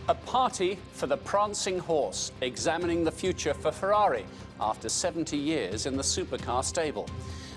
A party for the prancing horse, examining the future for Ferrari after 70 years in the supercar stable.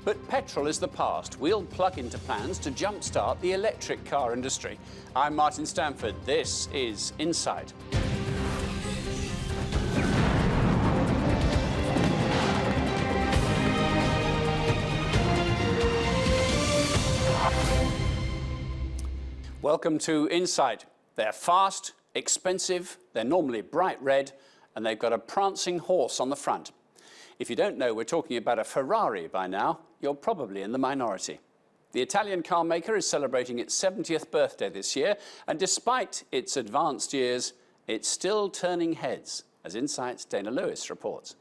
But petrol is the past. We'll plug into plans to jumpstart the electric car industry. I'm Martin Stanford. This is Inside. Welcome to Inside. They're fast, expensive, they're normally bright red, and they've got a prancing horse on the front. If you don't know we're talking about a Ferrari by now, you're probably in the minority. The Italian car maker is celebrating its 70th birthday this year, and despite its advanced years, it's still turning heads, as Insight's Dana Lewis reports.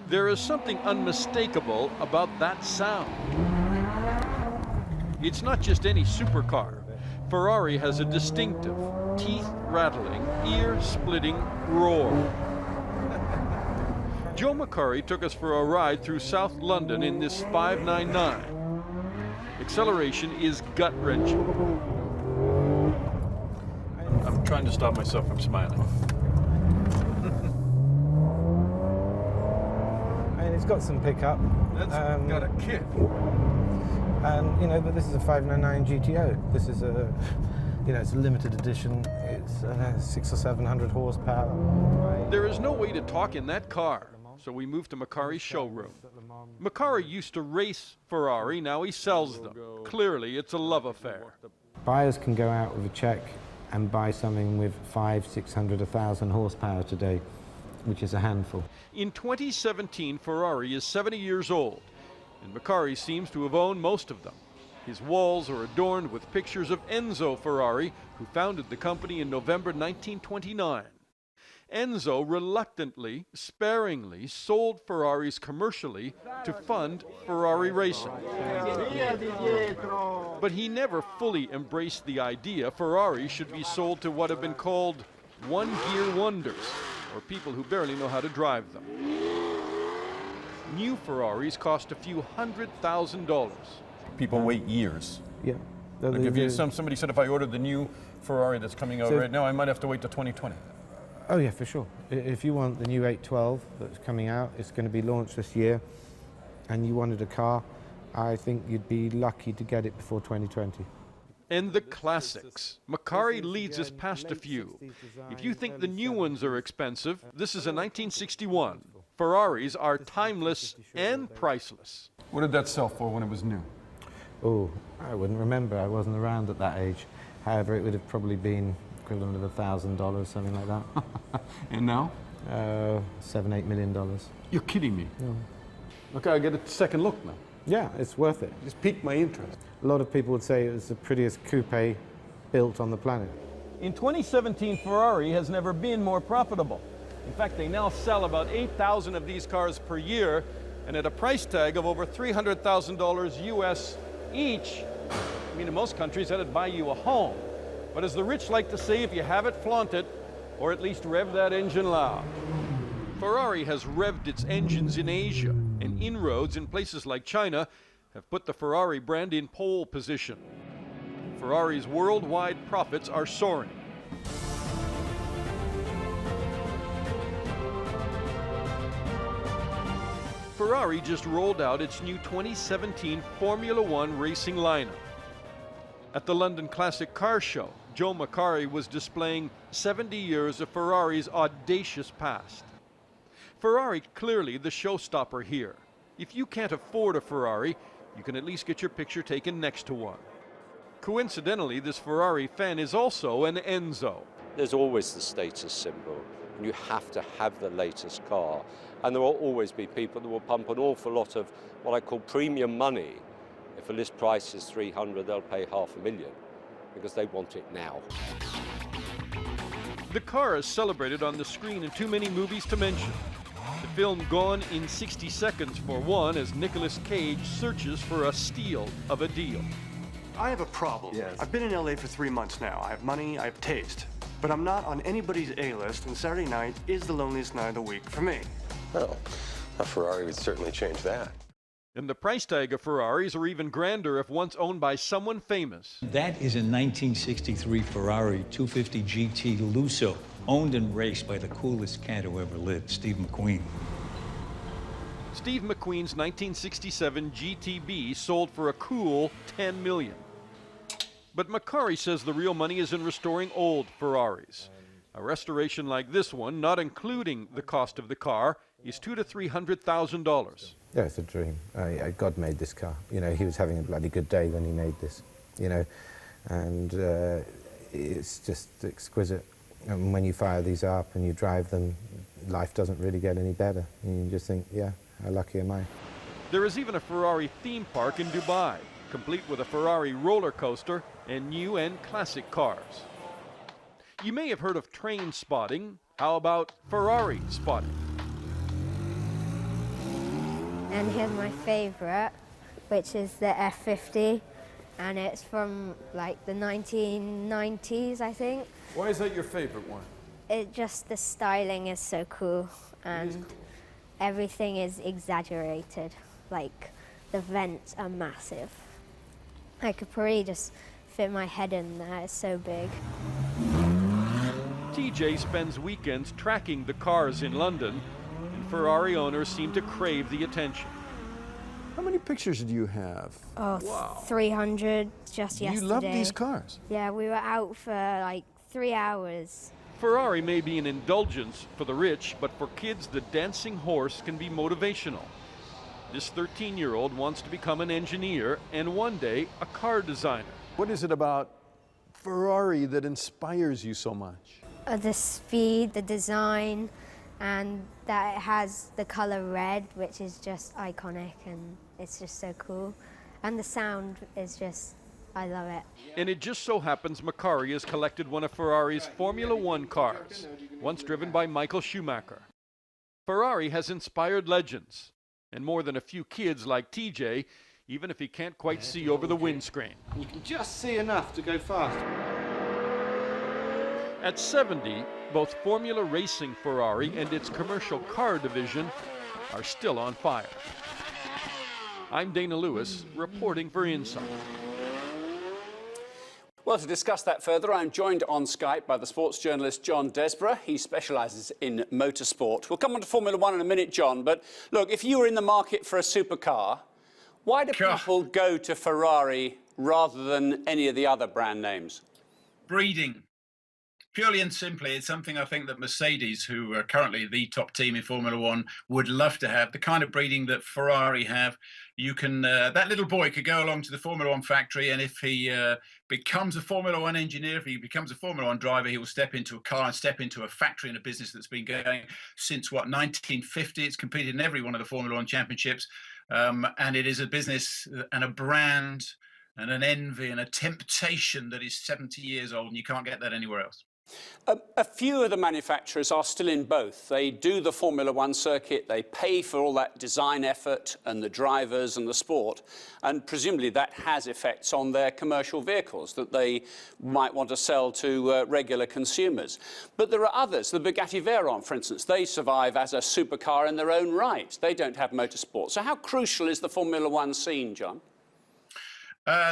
There is something unmistakable about that sound. It's not just any supercar. Ferrari has a distinctive, teeth-rattling, ear-splitting roar. Joe McCurry took us for a ride through South London in this 599. Acceleration is gut-wrenching. I'm trying to stop myself from smiling. It's got some pickup. That's got a kick. And, but this is a 599 GTO. This is a, it's a limited edition. It's 600 or 700 horsepower. There is no way to talk in that car, so we moved to McCurry's showroom. McCurry used to race Ferrari, now he sells them. Clearly, it's a love affair. Buyers can go out with a check and buy something with 500, 600, 1,000 horsepower today, which is a handful. In 2017, Ferrari is 70 years old, and McCurry seems to have owned most of them. His walls are adorned with pictures of Enzo Ferrari, who founded the company in November 1929. Enzo reluctantly, sparingly sold Ferraris commercially to fund Ferrari racing. But he never fully embraced the idea Ferrari should be sold to what have been called one-gear wonders, or people who barely know how to drive them. New Ferraris cost a few $100,000. People wait years. Yeah. Like if somebody said if I ordered the new Ferrari that's coming out right now, I might have to wait till 2020. Oh yeah, for sure. If you want the new 812 that's coming out, it's going to be launched this year, and you wanted a car, I think you'd be lucky to get it before 2020. And the classics. McCurry leads us past a few. If you think the new ones are expensive, this is a 1961. Ferraris are timeless and priceless. What did that sell for when it was new? Oh, I wouldn't remember. I wasn't around at that age. However, it would have probably been equivalent of $1,000, something like that. And now? $7, $8 million. You're kidding me. Yeah. Okay, I get a second look now. Yeah, it's worth it. Just piqued my interest. A lot of people would say it was the prettiest coupe built on the planet. In 2017, Ferrari has never been more profitable. In fact, they now sell about 8,000 of these cars per year, and at a price tag of over $300,000 US each. I mean, in most countries, that'd buy you a home. But as the rich like to say, if you have it, flaunt it, or at least rev that engine loud. Ferrari has revved its engines in Asia, and inroads in places like China have put the Ferrari brand in pole position. Ferrari's worldwide profits are soaring. Ferrari just rolled out its new 2017 Formula One racing lineup. At the London Classic Car Show, Joe McCurry was displaying 70 years of Ferrari's audacious past. Ferrari clearly the showstopper here. If you can't afford a Ferrari, you can at least get your picture taken next to one. Coincidentally, this Ferrari fan is also an Enzo. There's always the status symbol, and you have to have the latest car. And there will always be people that will pump an awful lot of what I call premium money. If a list price is 300, they'll pay $500,000 because they want it now. The car is celebrated on the screen in too many movies to mention. The film Gone in 60 Seconds, for one, as Nicolas Cage searches for a steal of a deal. I have a problem. Yes. I've been in LA for 3 months now. I have money, I have taste. But I'm not on anybody's A-list, and Saturday night is the loneliest night of the week for me. Well, a Ferrari would certainly change that. And the price tag of Ferraris are even grander if once owned by someone famous. That is a 1963 Ferrari 250 GT Lusso, owned and raced by the coolest cat who ever lived, Steve McQueen. Steve McQueen's 1967 GTB sold for a cool $10 million. But Macari says the real money is in restoring old Ferraris. A restoration like this one, not including the cost of the car, is $200,000 to $300,000. Yeah, it's a dream. God made this car. You know, he was having a bloody good day when he made this, you know, and it's just exquisite. And when you fire these up and you drive them, life doesn't really get any better. And you just think, yeah, how lucky am I? There is even a Ferrari theme park in Dubai, complete with a Ferrari roller coaster and new and classic cars. You may have heard of train spotting. How about Ferrari spotting? And here's my favorite, which is the F50, and it's from like the 1990s, I think. Why is that your favorite one? The styling is so cool, and everything is exaggerated. Like the vents are massive. I could probably just fit my head in there, it's so big. TJ spends weekends tracking the cars in London, and Ferrari owners seem to crave the attention. How many pictures do you have? Oh, wow. 300 just yesterday. You love these cars. Yeah, we were out for like 3 hours. Ferrari may be an indulgence for the rich, but for kids, the dancing horse can be motivational. This 13-year-old wants to become an engineer and one day a car designer. What is it about Ferrari that inspires you so much? The speed, the design, and that it has the color red, which is just iconic, and it's just so cool. And the sound is just, I love it. And it just so happens Macari has collected one of Ferrari's Formula One cars, once driven by Michael Schumacher. Ferrari has inspired legends, and more than a few kids like TJ, even if he can't quite see over the windscreen. You can just see enough to go fast. At 70, both Formula Racing Ferrari and its commercial car division are still on fire. I'm Dana Lewis, reporting for Insight. Well, to discuss that further, I'm joined on Skype by the sports journalist John Desborough. He specialises in motorsport. We'll come on to Formula One in a minute, John, but look, if you were in the market for a supercar, why do people go to Ferrari rather than any of the other brand names? Breeding. Purely and simply, it's something I think that Mercedes, who are currently the top team in Formula One, would love to have. The kind of breeding that Ferrari have. You can, that little boy could go along to the Formula One factory, and if he becomes a Formula One engineer, if he becomes a Formula One driver, he will step into a car and step into a factory and a business that's been going since, 1950. It's competed in every one of the Formula One championships. And it is a business and a brand and an envy and a temptation that is 70 years old, and you can't get that anywhere else. A few of the manufacturers are still in both. They do the Formula One circuit, they pay for all that design effort and the drivers and the sport, and presumably that has effects on their commercial vehicles that they might want to sell to regular consumers. But there are others, the Bugatti Veyron, for instance, they survive as a supercar in their own right. They don't have motorsport. So how crucial is the Formula One scene, John?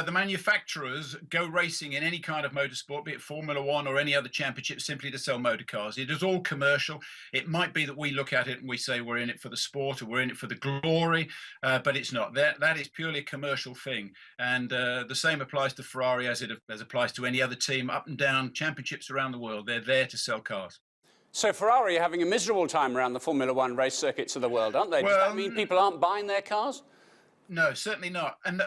The manufacturers go racing in any kind of motorsport, be it Formula One or any other championship, simply to sell motor cars. It is all commercial. It might be that we look at it and we say we're in it for the sport or we're in it for the glory, but it's not. That is purely a commercial thing. And the same applies to Ferrari as applies to any other team up and down championships around the world. They're there to sell cars. So Ferrari are having a miserable time around the Formula One race circuits of the world, aren't they? Does that mean people aren't buying their cars? No, certainly not. And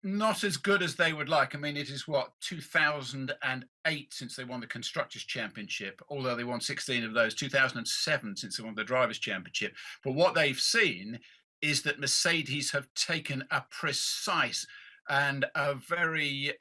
not as good as they would like. I mean, it is 2008 since they won the Constructors' Championship, although they won 16 of those, 2007 since they won the Drivers' Championship. But what they've seen is that Mercedes have taken a precise and a very,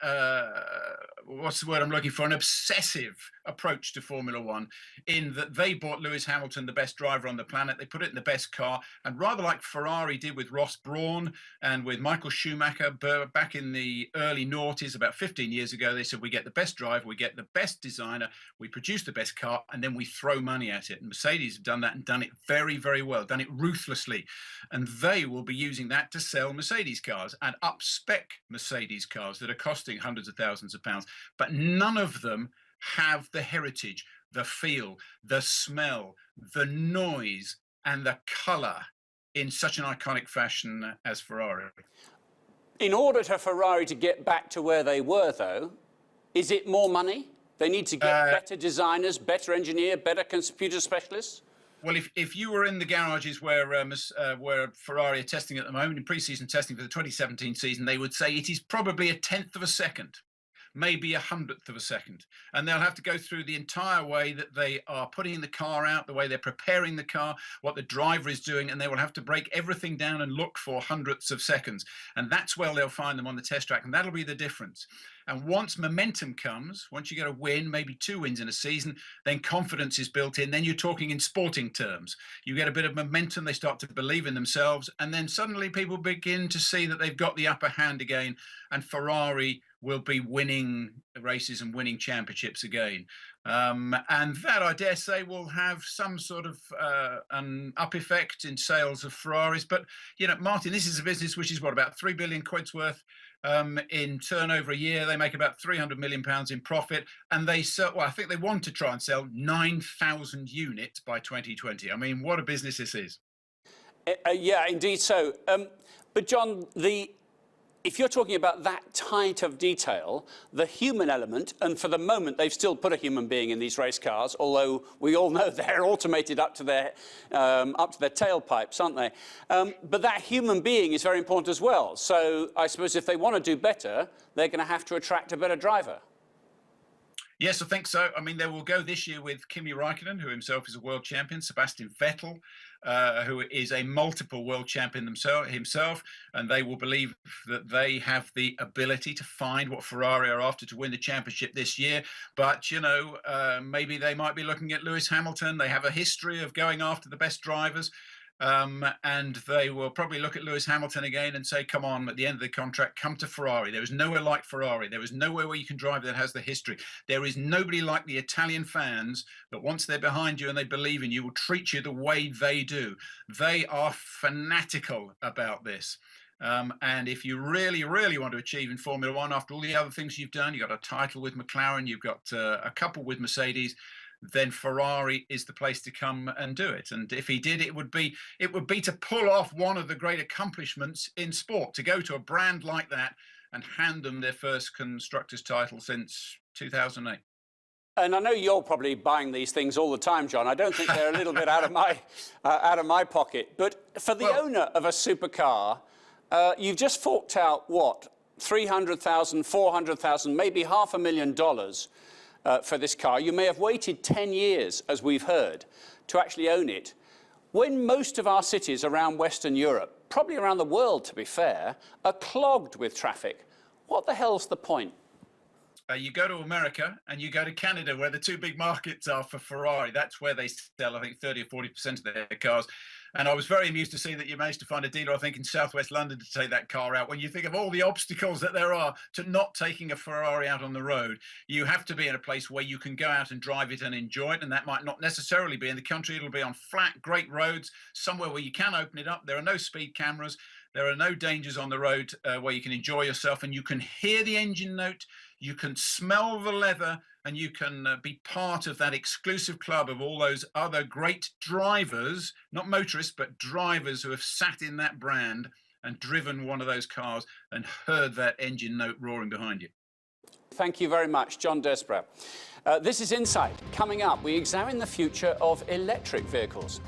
what's the word I'm looking for, an obsessive approach to Formula One, in that they bought Lewis Hamilton, the best driver on the planet. They put it in the best car, and rather like Ferrari did with Ross Brawn and with Michael Schumacher back in the early noughties, about 15 years ago, they said, we get the best driver, we get the best designer, we produce the best car, and then we throw money at it. And Mercedes have done that and done it very, very well, done it ruthlessly. And they will be using that to sell Mercedes cars and up-spec Mercedes cars that are costing hundreds of thousands of pounds. But none of them have the heritage, the feel, the smell, the noise, and the colour in such an iconic fashion as Ferrari. In order for Ferrari to get back to where they were, though, is it more money? They need to get better designers, better engineer, better computer specialists? Well, if you were in the garages where Ferrari are testing at the moment, in pre-season testing for the 2017 season, they would say it is probably a 1/10 of a second, maybe 100th of a second. And they'll have to go through the entire way that they are putting the car out, the way they're preparing the car, what the driver is doing, and they will have to break everything down and look for hundredths of seconds. And that's where they'll find them on the test track, and that'll be the difference. And once momentum comes, once you get a win, maybe 2 wins in a season, then confidence is built in. Then you're talking in sporting terms. You get a bit of momentum, they start to believe in themselves, and then suddenly people begin to see that they've got the upper hand again, and Ferrari will be winning races and winning championships again. And that, I dare say, will have some sort of an up effect in sales of Ferraris. But, you know, Martin, this is a business which is, what, about 3 billion quid's worth in turnover a year. They make about 300 million pounds in profit, and they sell, well, I think they want to try and sell 9,000 units by 2020. I mean, what a business this is. Yeah, indeed so. But John, if you're talking about that tight of detail, the human element, and for the moment they've still put a human being in these race cars, although we all know they're automated up to their tailpipes, aren't they? But that human being is very important as well. So I suppose if they want to do better, they're going to have to attract a better driver. Yes, I think so. I mean, they will go this year with Kimi Raikkonen, who himself is a world champion, Sebastian Vettel, who is a multiple world champion himself, and they will believe that they have the ability to find what Ferrari are after to win the championship this year. But, you know, maybe they might be looking at Lewis Hamilton. They have a history of going after the best drivers. And they will probably look at Lewis Hamilton again and say, come on, at the end of the contract, come to Ferrari. There is nowhere like Ferrari. There is nowhere where you can drive that has the history. There is nobody like the Italian fans that once they're behind you and they believe in you will treat you the way they do. They are fanatical about this. And if you really, really want to achieve in Formula One, after all the other things you've done, you've got a title with McLaren, you've got a couple with Mercedes, then Ferrari is the place to come and do it. And if he did, it would be to pull off one of the great accomplishments in sport, to go to a brand like that and hand them their first constructors title since 2008. And I know you're probably buying these things all the time, John. I don't think they're a little bit out of my pocket. But for the owner of a supercar, you've just forked out what, $300,000, $400,000, maybe $500,000 for this car. You may have waited 10 years, as we've heard, to actually own it. When most of our cities around Western Europe, probably around the world to be fair, are clogged with traffic, what the hell's the point? You go to America and you go to Canada, where the two big markets are for Ferrari. That's where they sell, I think, 30 or 40% of their cars. And I was very amused to see that you managed to find a dealer, I think, in southwest London to take that car out. When you think of all the obstacles that there are to not taking a Ferrari out on the road, you have to be in a place where you can go out and drive it and enjoy it. And that might not necessarily be in the country. It'll be on flat, great roads, somewhere where you can open it up. There are no speed cameras. There are no dangers on the road where you can enjoy yourself, and you can hear the engine note, you can smell the leather, and you can be part of that exclusive club of all those other great drivers, not motorists, but drivers who have sat in that brand and driven one of those cars and heard that engine note roaring behind you. Thank you very much, John Desborough. This is Insight. Coming up, we examine the future of electric vehicles.